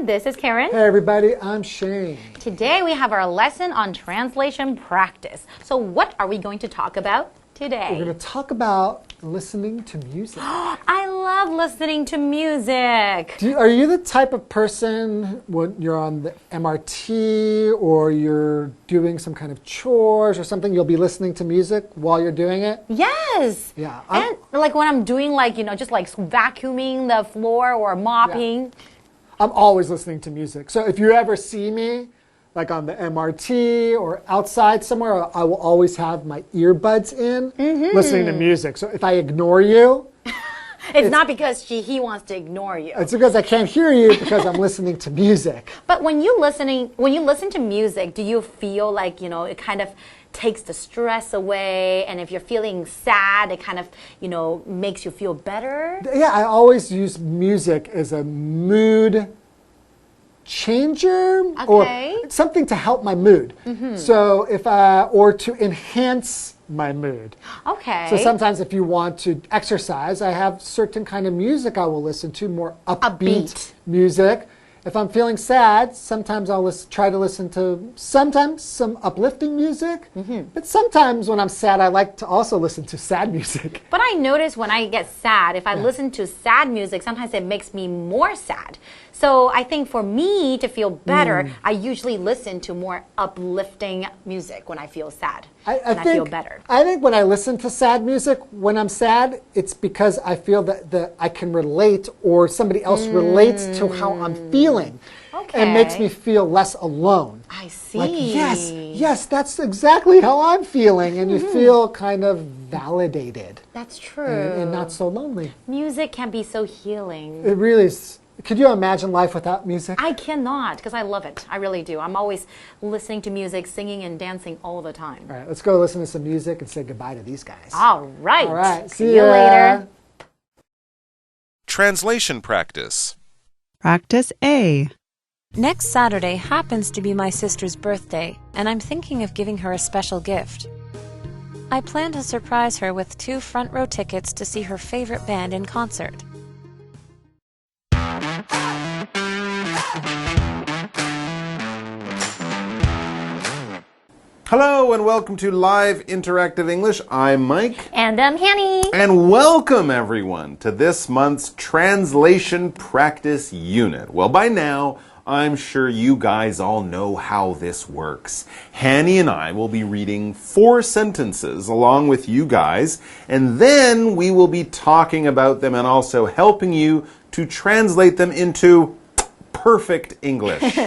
everyone, this is Karen. Hey everybody, I'm Shane. Today we have our lesson on translation practice. So what are we going to talk about today? We're going to talk about listening to music. I love listening to music. Are you the type of person when you're on the MRT or you're doing some kind of chores or something, you'll be listening to music while you're doing it? Yes. Yeah. And like when I'm doing just like vacuuming the floor or mopping. Yeah. I'm always listening to music. So if you ever see me, like on the MRT or outside somewhere, I will always have my earbuds in, listening to music. So if I ignore you, it's not because he wants to ignore you. It's because I can't hear you because I'm listening to music. But when you listen to music, do you feel like, it kind of takes the stress away, and if you're feeling sad, it kind of, makes you feel better? Yeah, I always use music as a mood changer or something to help my mood. So or to enhance my mood. Okay. So sometimes if you want to exercise, I have certain kind of music I will listen to, more upbeat music. If I'm feeling sad, sometimes I'll try to listen to sometimes some uplifting music. But sometimes when I'm sad, I like to also listen to sad music. But I notice when I get sad, if I listen to sad music, sometimes it makes me more sad. So I think for me to feel better, I usually listen to more uplifting music when I feel sad. I feel better. I think when I listen to sad music, when I'm sad, it's because I feel that I can relate or somebody else relates to how I'm feeling. Okay. And makes me feel less alone. I see. Like, yes, that's exactly how I'm feeling. And you feel kind of validated. That's true. And not so lonely. Music can be so healing. It really is. Could you imagine life without music? I cannot, because I love it. I really do. I'm always listening to music, singing and dancing all the time. All right, let's go listen to some music and say goodbye to these guys. All right. All right. See you later. Translation practice. Practice A. Next Saturday happens to be my sister's birthday, and I'm thinking of giving her a special gift. I plan to surprise her with 2 front-row tickets to see her favorite band in concert. Hello and welcome to Live Interactive English. I'm Mike. And I'm Hanny. And welcome everyone to this month's Translation Practice Unit. Well, by now, I'm sure you guys all know how this works. Hanny and I will be reading 4 sentences along with you guys, and then we will be talking about them and also helping you to translate them into perfect English.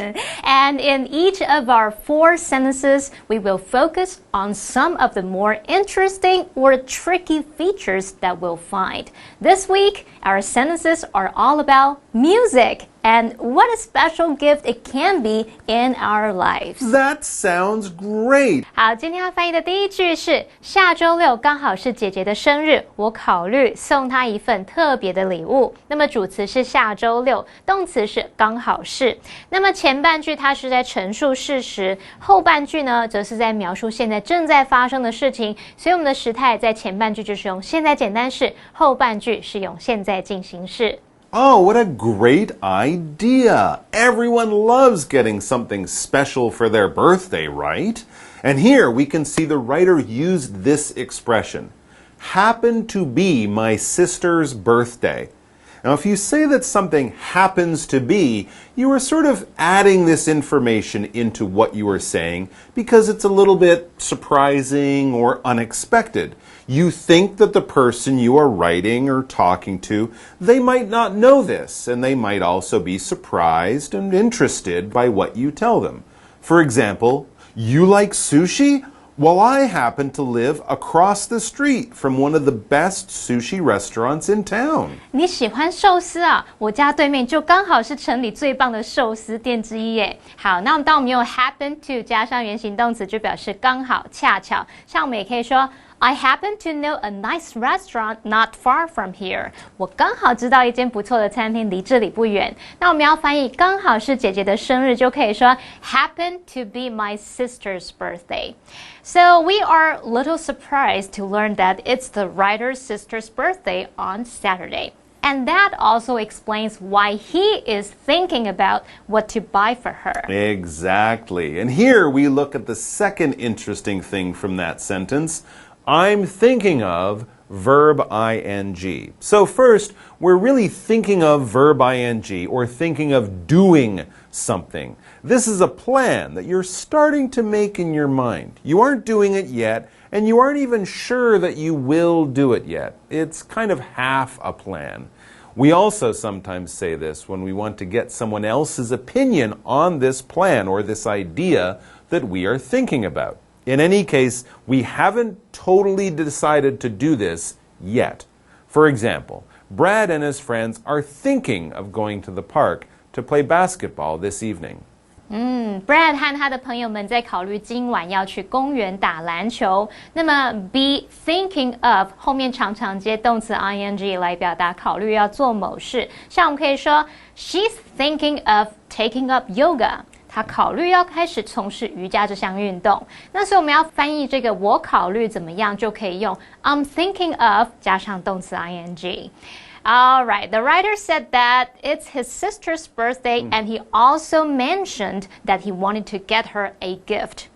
And in each of our 4 sentences, we will focus on some of the more interesting or tricky features that we'll find. This week, our sentences are all about music and what a special gift it can be in our lives. That sounds great. 好，今天要翻译的第一句是下周六刚好是姐姐的生日，我考虑送她一份特别的礼物。那么主词是下周六，动词是刚好是。那么前半句它是在陈述事实，后半句呢则是在描述现在正在发生的事情。所以我们的时态在前半句就是用现在简单式，后半句是用现在进行式。Oh, what a great idea. Everyone loves getting something special for their birthday, right? And here we can see the writer used this expression. Happened to be my sister's birthday. Now, if you say that something happens to be, you are sort of adding this information into what you are saying because it's a little bit surprising or unexpected. You think that the person you are writing or talking to, they might not know this, and they might also be surprised and interested by what you tell them. For example, you like sushi? Well, I happen to live across the street from one of the best sushi restaurants in town. 你喜欢寿司啊？我家对面就刚好是城里最棒的寿司店之一耶。好，那当我们用 happen to 加上原形动词，就表示刚好、恰巧。像我们也可以说 I happen to know a nice restaurant not far from here. 我刚好知道一间不错的餐厅，离这里不远。那我们要翻译刚好是姐姐的生日，就可以说 happen to be my sister's birthday. So we are a little surprised to learn that it's the writer's sister's birthday on Saturday. And that also explains why he is thinking about what to buy for her. Exactly. And here we look at the second interesting thing from that sentence. I'm thinking of verb ing. So first, we're really thinking of verb ing or thinking of doing something. This is a plan that you're starting to make in your mind. You aren't doing it yet, and you aren't even sure that you will do it yet. It's kind of half a plan. We also sometimes say this when we want to get someone else's opinion on this plan or this idea that we are thinking about. In any case, we haven't totally decided to do this yet. For example, Brad and his friends are thinking of going to the park to play basketball this evening. Brad 和他的朋友们在考虑今晚要去公园打篮球。那么 be thinking of 后面常常接动词 ing 来表达考虑要做某事。像我们可以说 She's thinking of taking up yoga. 他考虑要开始从事瑜伽这项运动。那所以我们要翻译这个我考虑怎么样，就可以用 I'm thinking of 加上动词 ing. All right, the writer said that it's his sister's birthday and he also mentioned that he wanted to get her a gift.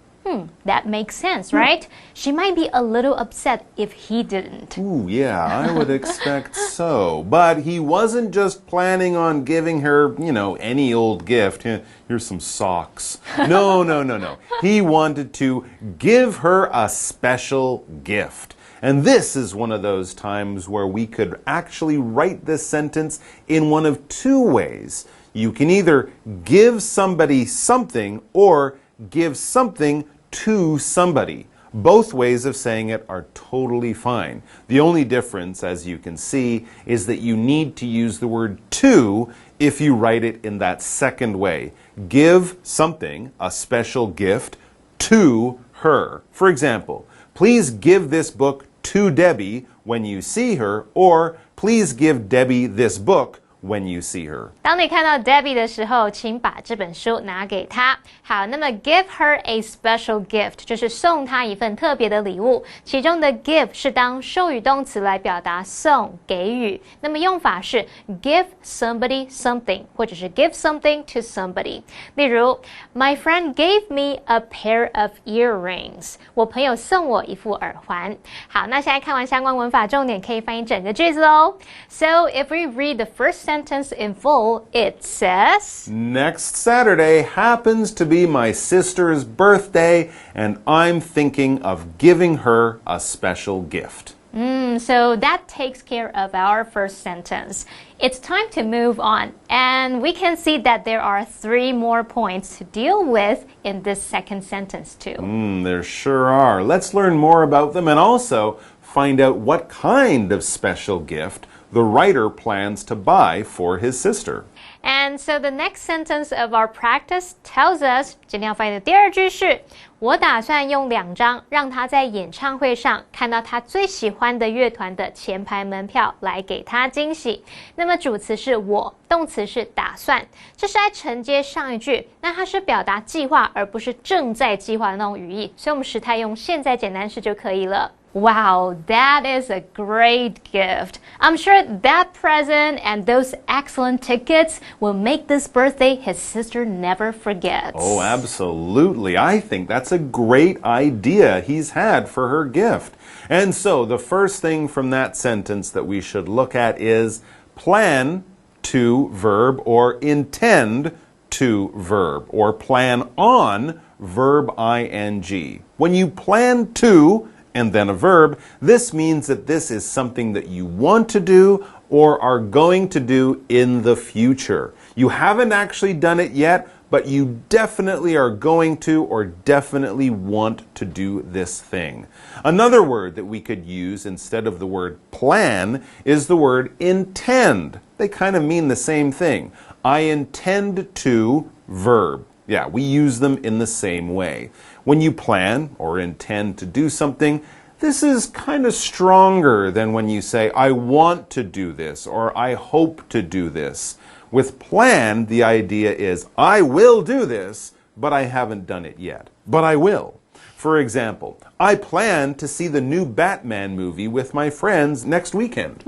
That makes sense, right? She might be a little upset if he didn't. Ooh, yeah, I would expect so. But he wasn't just planning on giving her, any old gift. Here's some socks. No. He wanted to give her a special gift. And this is one of those times where we could actually write this sentence in one of two ways. You can either give somebody something or give something to somebody. Both ways of saying it are totally fine. The only difference, as you can see, is that you need to use the word to if you write it in that second way. Give something, a special gift, to her. For example, please give this book to Debbie when you see her, or please give Debbie this book when you see her. 当你看到 Debbie 的时候，请把这本书拿给她。好，那么 give her a special gift 就是送她一份特别的礼物。其中的 give 是当授予动词来表达送、给予。那么用法是 give somebody something 或者是 give something to somebody。例如 My friend gave me a pair of earrings. 我朋友送我一副耳环。好，那现在看完相关文法重点，可以翻译整个句子喽。So if we read the first sentence in full, it says, Next Saturday happens to be my sister's birthday, and I'm thinking of giving her a special gift. So that takes care of our first sentence. It's time to move on, and we can see that there are 3 more points to deal with in this second sentence too. There sure are. Let's learn more about them and also find out what kind of special gift the writer plans to buy for his sister. And so the next sentence of our practice tells us, 今天要翻译的第二句是，我打算用2张让他在演唱会上看到他最喜欢的乐团的前排门票来给他惊喜。那么主词是我，动词是打算，这是在承接上一句，那它是表达计划而不是正在计划的那种语义，所以我们时态用现在简单式就可以了。Wow, that is a great gift. I'm sure that present and those excellent tickets will make this birthday his sister never forgets. Oh, absolutely. I think that's a great idea he's had for her gift. And so the first thing from that sentence that we should look at is plan to verb or intend to verb or plan on verb ing. When you plan to and then a verb, this means that this is something that you want to do or are going to do in the future. You haven't actually done it yet, but you definitely are going to or definitely want to do this thing. Another word that we could use instead of the word plan is the word intend. They kind of mean the same thing. I intend to verb. Yeah, we use them in the same way. When you plan or intend to do something, this is kind of stronger than when you say, I want to do this or I hope to do this. With plan, the idea is, I will do this, but I haven't done it yet. But I will. For example, I plan to see the new Batman movie with my friends next weekend.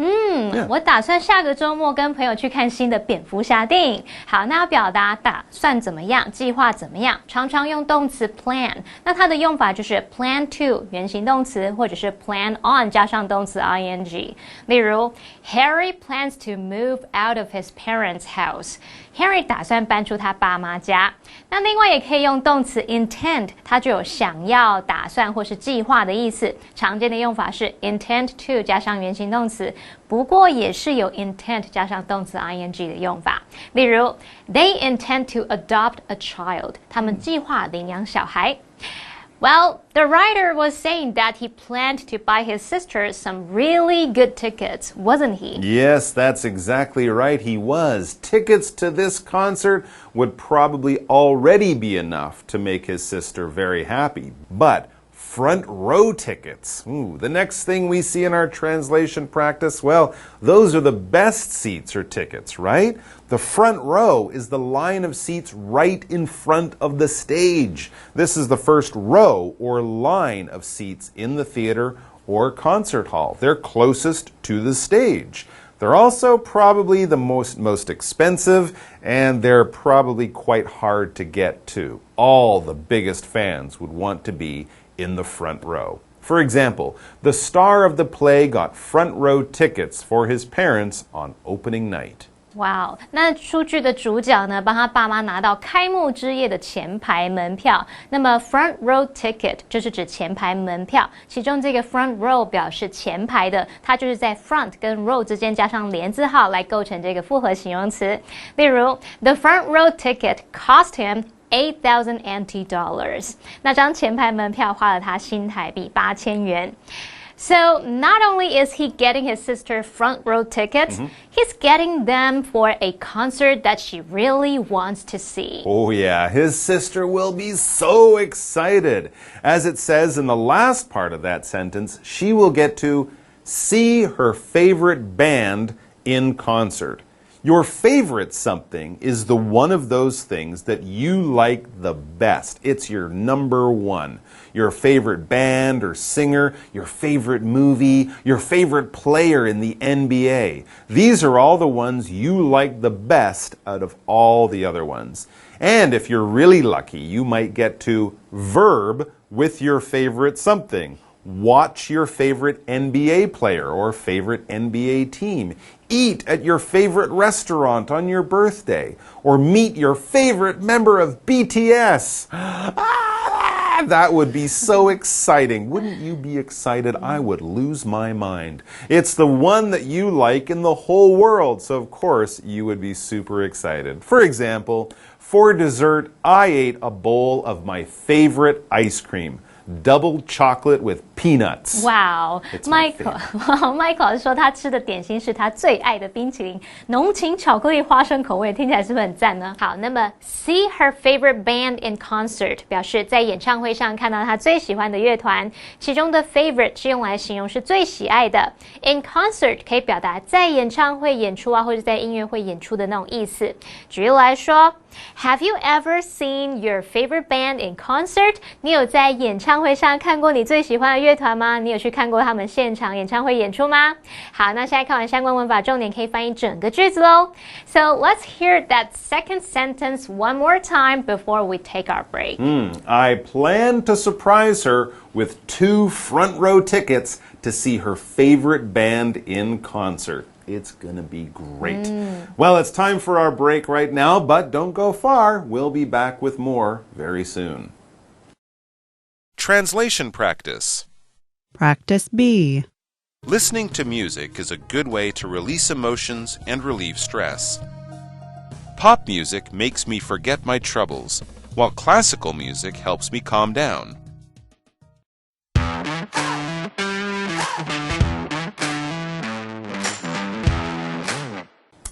我打算下个周末跟朋友去看新的蝙蝠侠电影。好，那要表达打算怎么样，计划怎么样，常常用动词 plan。那它的用法就是 plan to 原形动词，或者是 plan on 加上动词 ing。例如 Harry plans to move out of his parents' house。Harry 打算搬出他爸妈家。那另外也可以用动词 intend， 它就有想要、打算或是计划的意思。常见的用法是 intend to 加上原形动词，不过也是有 intent 加上动词 ing 的用法。例如 They intend to adopt a child， 他们计划领养小孩。Well, the writer was saying that he planned to buy his sister some really good tickets, wasn't he? Yes, that's exactly right. He was. Tickets to this concert would probably already be enough to make his sister very happy. But front row tickets. Ooh, the next thing we see in our translation practice, well, those are the best seats or tickets, right? The front row is the line of seats right in front of the stage. This is the first row or line of seats in the theater or concert hall. They're closest to the stage. They're also probably the most expensive, and they're probably quite hard to get to. All the biggest fans would want to be in the front row. For example, the star of the play got front row tickets for his parents on opening night. 哇，那出剧的主角呢，帮他爸妈拿到开幕之夜的前排门票。那么 front row ticket 就是指前排门票，其中这个 front row 表示前排的，它就是在 front 跟 row 之间加上连字号来构成这个复合形容词。例如 The front row ticket cost him $8,000 NT。那张前排门票花了他新台币8000元。So not only is he getting his sister front row tickets, he's getting them for a concert that she really wants to see. Oh yeah, his sister will be so excited. As it says in the last part of that sentence, she will get to see her favorite band in concert. Your favorite something is the one of those things that you like the best. It's your number one. Your favorite band or singer, your favorite movie, your favorite player in the NBA. These are all the ones you like the best out of all the other ones. And if you're really lucky, you might get to verb with your favorite something. Watch your favorite NBA player or favorite NBA team. Eat at your favorite restaurant on your birthday. Or meet your favorite member of BTS. That would be so exciting. Wouldn't you be excited? I would lose my mind. It's the one that you like in the whole world, so of course you would be super excited. For example, for dessert, I ate a bowl of my favorite ice cream. Double chocolate with peanuts. Wow, Michael 说他吃的点心是他最爱的冰淇淋，浓情巧克力花生口味，听起来是不是很赞呢？好，那么 see her favorite band in concert 表示在演唱会上看到他最喜欢的乐团，其中的 favorite 是用来形容是最喜爱的。In concert 可以表达在演唱会演出啊，或者在音乐会演出的那种意思。举例来说 Have you ever seen your favorite band in concert? 你有在演唱会上看过你最喜欢的乐团吗？你有去看过他们现场演唱会演出吗？好，那现在看完相关文法，重点可以翻译整个句子咯。So let's hear that second sentence one more time before we take our break. I plan to surprise her with 2 front row tickets to see her favorite band in concert. It's gonna be great. Well, it's time for our break right now, but don't go far. We'll be back with more very soon. Translation practice. Practice B. Listening to music is a good way to release emotions and relieve stress. Pop music makes me forget my troubles, while classical music helps me calm down.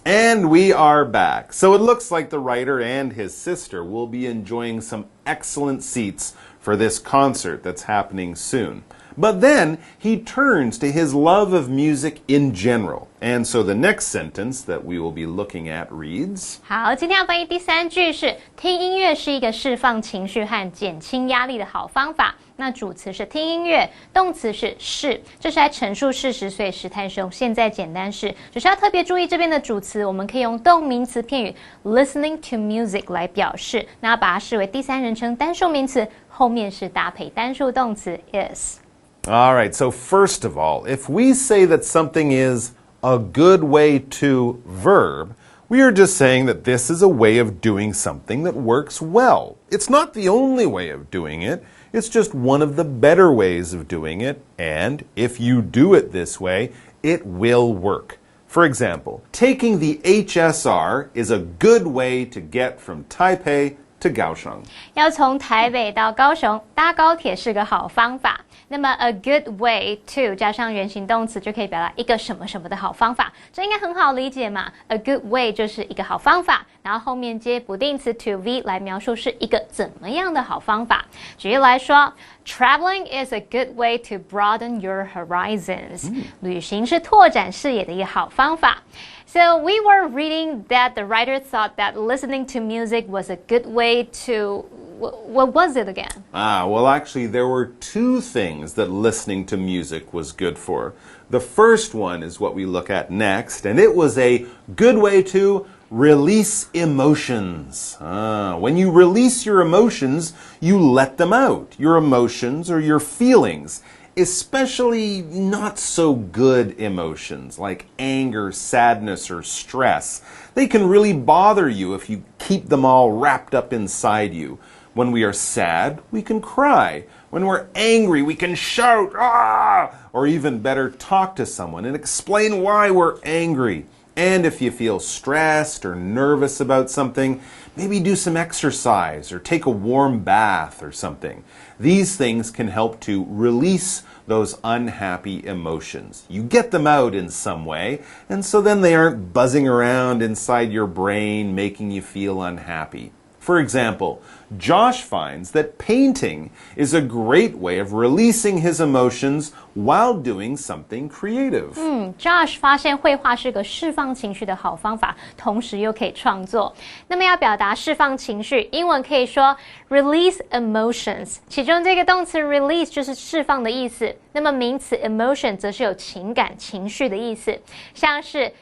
And we are back. So it looks like the writer and his sister will be enjoying some excellent seats for this concert that's happening soon. But then he turns to his love of music in general. And so the next sentence that we will be looking at reads, 好，今天要翻译第三句是听音乐是一个释放情绪和减轻压力的好方法。那主词是听音乐，动词是，这是来陈述事实，所以时态是用现在简单式。只是要特别注意这边的主词，我们可以用动名词片语 listening to music 来表示，那要把它视为第三人称单数名词，后面是搭配单数动词 is。All right, so first of all, if we say that something is a good way to verb, we are just saying that this is a way of doing something that works well. It's not the only way of doing it. It's just one of the better ways of doing it, and if you do it this way, it will work. For example, taking the HSR is a good way to get from Taipei to Kaohsiung. 要从台北到高雄搭高铁是个好方法。那么 a good way to 加上原形动词就可以表达一个什么什么的好方法，这应该很好理解嘛。A good way 就是一个好方法，然后后面接不定词 to be 来描述是一个怎么样的好方法。举例来说 ，Traveling is a good way to broaden your horizons. 旅行是拓展视野的一个好方法。So we were reading that the writer thought that listening to music was a good way to what was it again? Well, actually, there were two things that listening to music was good for. The first one is what we look at next, and it was a good way to release emotions. When you release your emotions, you let them out. Your emotions or your feelings, especially not so good emotions like anger, sadness, or stress. They can really bother you if you keep them all wrapped up inside you. When we are sad, we can cry. When we're angry, we can shout, ah! Or even better, talk to someone and explain why we're angry. And if you feel stressed or nervous about something, maybe do some exercise or take a warm bath or something. These things can help to release those unhappy emotions. You get them out in some way, and so then they aren't buzzing around inside your brain, making you feel unhappy. For example, Josh finds that painting is a great way of releasing his emotions while doing something creative. Josh 发现绘画是个释放情绪的好方法，同时又可以创作。那么要表达释放情绪，英文可以说 release emotions， 其中这个动词 release 就是释放的意思，那么名词 emotion 则是有情感、情绪的意思，像是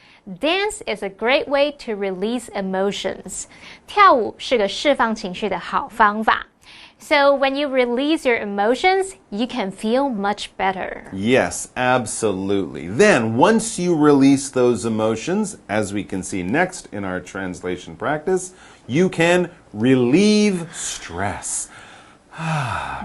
Dance is a great way to release emotions. 跳舞是个释放情绪的好方法。So when you release your emotions, you can feel much better. Yes, absolutely. Then, once you release those emotions, as we can see next in our translation practice, you can relieve stress.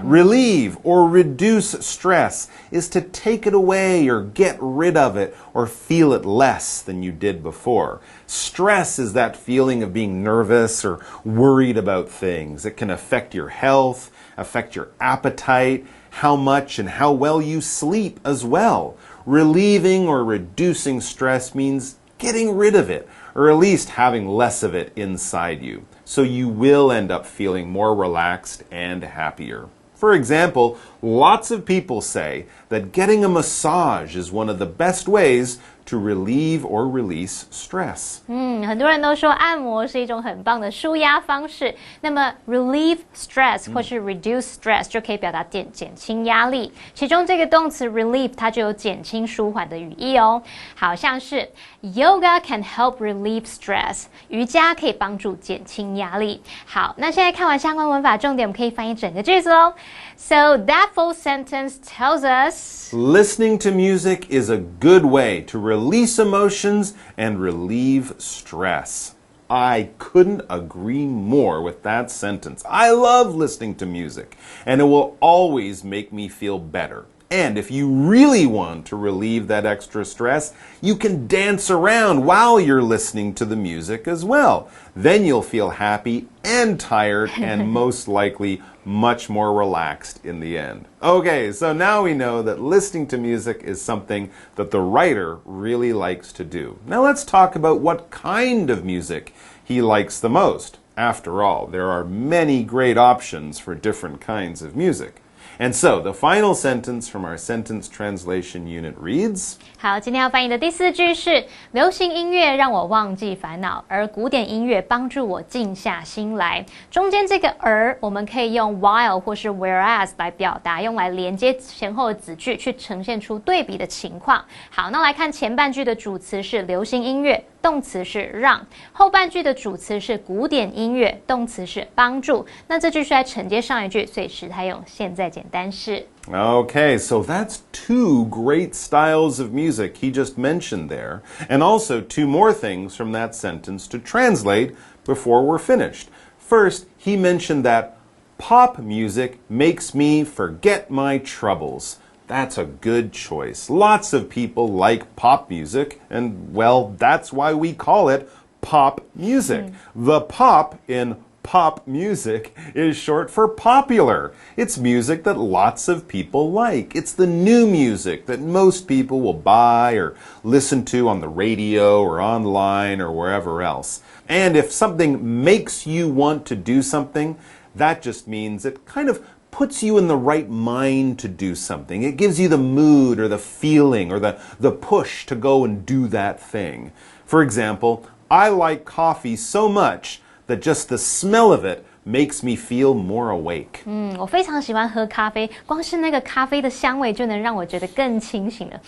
Relieve or reduce stress is to take it away or get rid of it or feel it less than you did before. Stress is that feeling of being nervous or worried about things. It can affect your health, affect your appetite, how much and how well you sleep as well. Relieving or reducing stress means getting rid of it, or at least having less of it inside you. So you will end up feeling more relaxed and happier. For example, lots of people say that getting a massage is one of the best ways to relieve or release stress. 很多人都说按摩是一种很棒的舒压方式。那么 relieve stress 或是 reduce stress 就可以表达减轻压力。其中这个动词 relieve 它就有减轻舒缓的语义哦。好像是 Yoga can help relieve stress， 瑜伽可以帮助减轻压力。好，那现在看完相关文法重点，我们可以翻译整个句子喽。So that full sentence tells us listening to music is a good way to release emotions and relieve stress. I couldn't agree more with that sentence. I love listening to music, and it will always make me feel better. And if you really want to relieve that extra stress, you can dance around while you're listening to the music as well. Then you'll feel happy and tired and most likely much more relaxed in the end. Okay, so now we know that listening to music is something that the writer really likes to do. Now let's talk about what kind of music he likes the most. After all, there are many great options for different kinds of music. And so, the final sentence from our sentence translation unit reads, 好，今天要翻译的第4句是流行音乐让我忘记烦恼，而古典音乐帮助我静下心来。中间这个而我们可以用 while 或是 whereas 来表达，用来连接前后的子句，去呈现出对比的情况。好，那来看前半句的主词是流行音乐，动词是让，后半句的主词是古典音乐，动词是帮助。那这句是在承接上一句，所以时态用现在简单式。Okay, so that's 2 great styles of music he just mentioned there, and also 2 more things from that sentence to translate before we're finished. First, he mentioned that pop music makes me forget my troubles. That's a good choice. Lots of people like pop music, and well, that's why we call it pop music. The pop in pop music is short for popular. It's music that lots of people like. It's the new music that most people will buy or listen to on the radio or online or wherever else. And if something makes you want to do something, that just means it kind of puts you in the right mind to do something. It gives you the mood or the feeling or the push to go and do that thing. For example, I like coffee so much that just the smell of it makes me feel more awake. 我非常喜欢喝咖啡，光是那个咖啡的香味就能让我觉得更清醒了。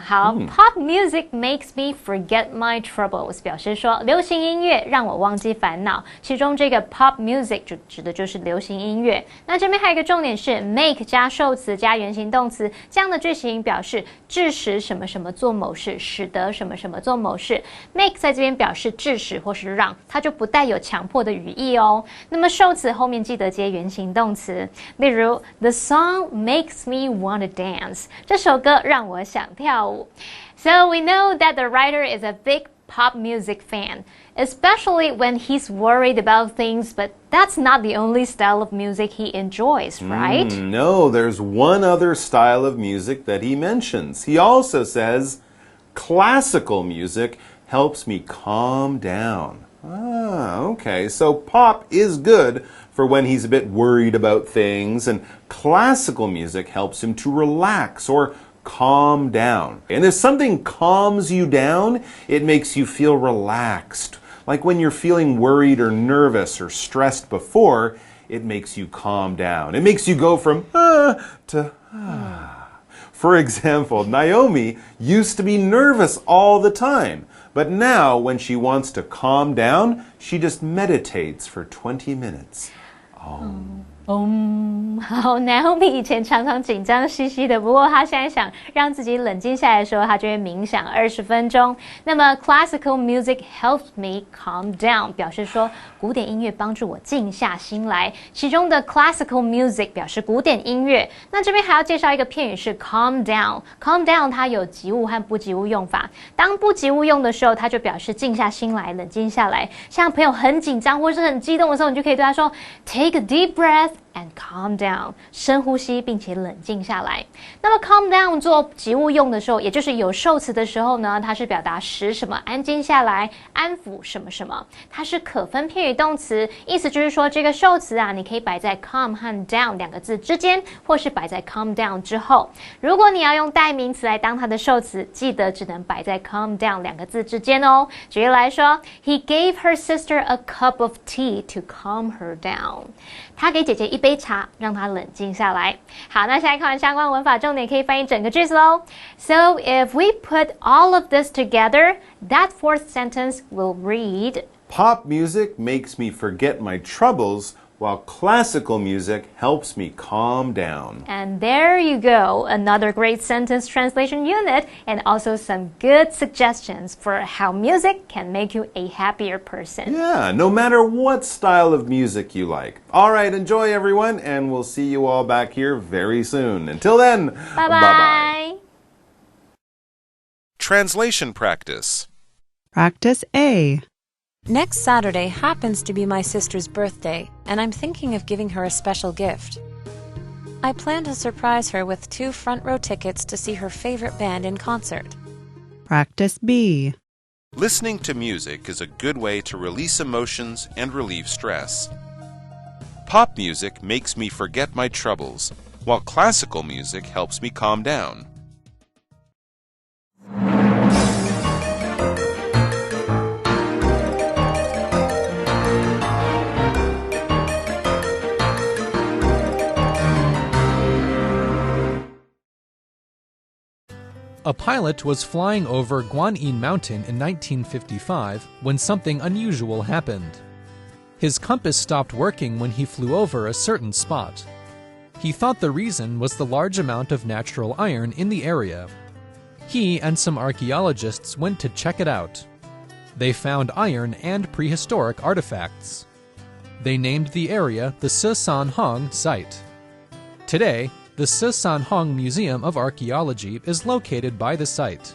好，Pop music makes me forget my troubles， 表示说流行音乐让我忘记烦恼。其中这个 pop music 就指的就是流行音乐。那这边还有一个重点是 make 加受词加原形动词，这样的句型表示致使什么什么做某事，使得什么什么做某事。make 在这边表示致使或是让，它就不带有强迫的语义哦。那么受词后面记得接原形动词，例如 The song makes me want to dance， 这首歌让我想跳舞。So we know that the writer is a big pop music fan, especially when he's worried about things, but that's not the only style of music he enjoys, right? No, there's one other style of music that he mentions. He also says, classical music helps me calm down. Okay, so pop is good for when he's a bit worried about things, and classical music helps him to relax or calm down. And if something calms you down, it makes you feel relaxed. Like when you're feeling worried or nervous or stressed before, it makes you calm down. It makes you go from to For example, Naomi used to be nervous all the time, but now when she wants to calm down, she just meditates for 20 minutes. 好 ，Naomi 以前常常紧张兮兮的，不过她现在想让自己冷静下来的时候，她就会冥想20分钟。那么 classical music helps me calm down， 表示说古典音乐帮助我静下心来。其中的 classical music 表示古典音乐。那这边还要介绍一个片语是 calm down。calm down 它有及物和不及物用法。当不及物用的时候，它就表示静下心来、冷静下来。像朋友很紧张或是很激动的时候，你就可以对他说 ，Take a deep breath。And calm down， 深呼吸并且冷静下来。那么 calm down 做及物用的时候，也就是有受词的时候呢，它是表达使什么安静下来、安抚什么什么。它是可分片语动词，意思就是说这个受词啊，你可以摆在 calm 和 down 两个字之间，或是摆在 calm down 之后。如果你要用代名词来当它的受词，记得只能摆在 calm down 两个字之间哦。举例来说 ，He gave her sister a cup of tea to calm her down。他给姐姐一杯茶，让她冷静下来。好，那现在看完相关文法重点，可以翻译整个句子喽。So if we put all of this together, that fourth sentence will read: Pop music makes me forget my troubles, while classical music helps me calm down. And there you go, another great sentence translation unit, and also some good suggestions for how music can make you a happier person. Yeah, no matter what style of music you like. All right, enjoy everyone, and we'll see you all back here very soon. Until then, bye-bye. Translation practice. Practice A. Next Saturday happens to be my sister's birthday, and I'm thinking of giving her a special gift. I plan to surprise her with 2 front-row tickets to see her favorite band in concert. Practice B. Listening to music is a good way to release emotions and relieve stress. Pop music makes me forget my troubles, while classical music helps me calm down. A pilot was flying over Guanyin Mountain in 1955 when something unusual happened. His compass stopped working when he flew over a certain spot. He thought the reason was the large amount of natural iron in the area. He and some archaeologists went to check it out. They found iron and prehistoric artifacts. They named the area the Sisanhong site. Today, the Sisanhong Museum of Archaeology is located by the site.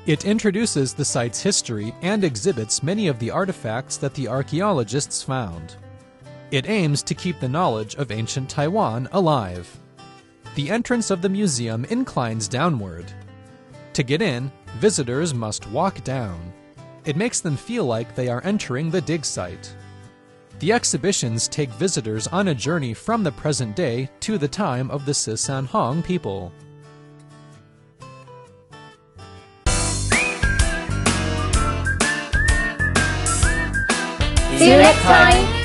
It introduces the site's history and exhibits many of the artifacts that the archaeologists found. It aims to keep the knowledge of ancient Taiwan alive. The entrance of the museum inclines downward. To get in, visitors must walk down. It makes them feel like they are entering the dig site. The exhibitions take visitors on a journey from the present day to the time of the Sisanhong people. See you next time!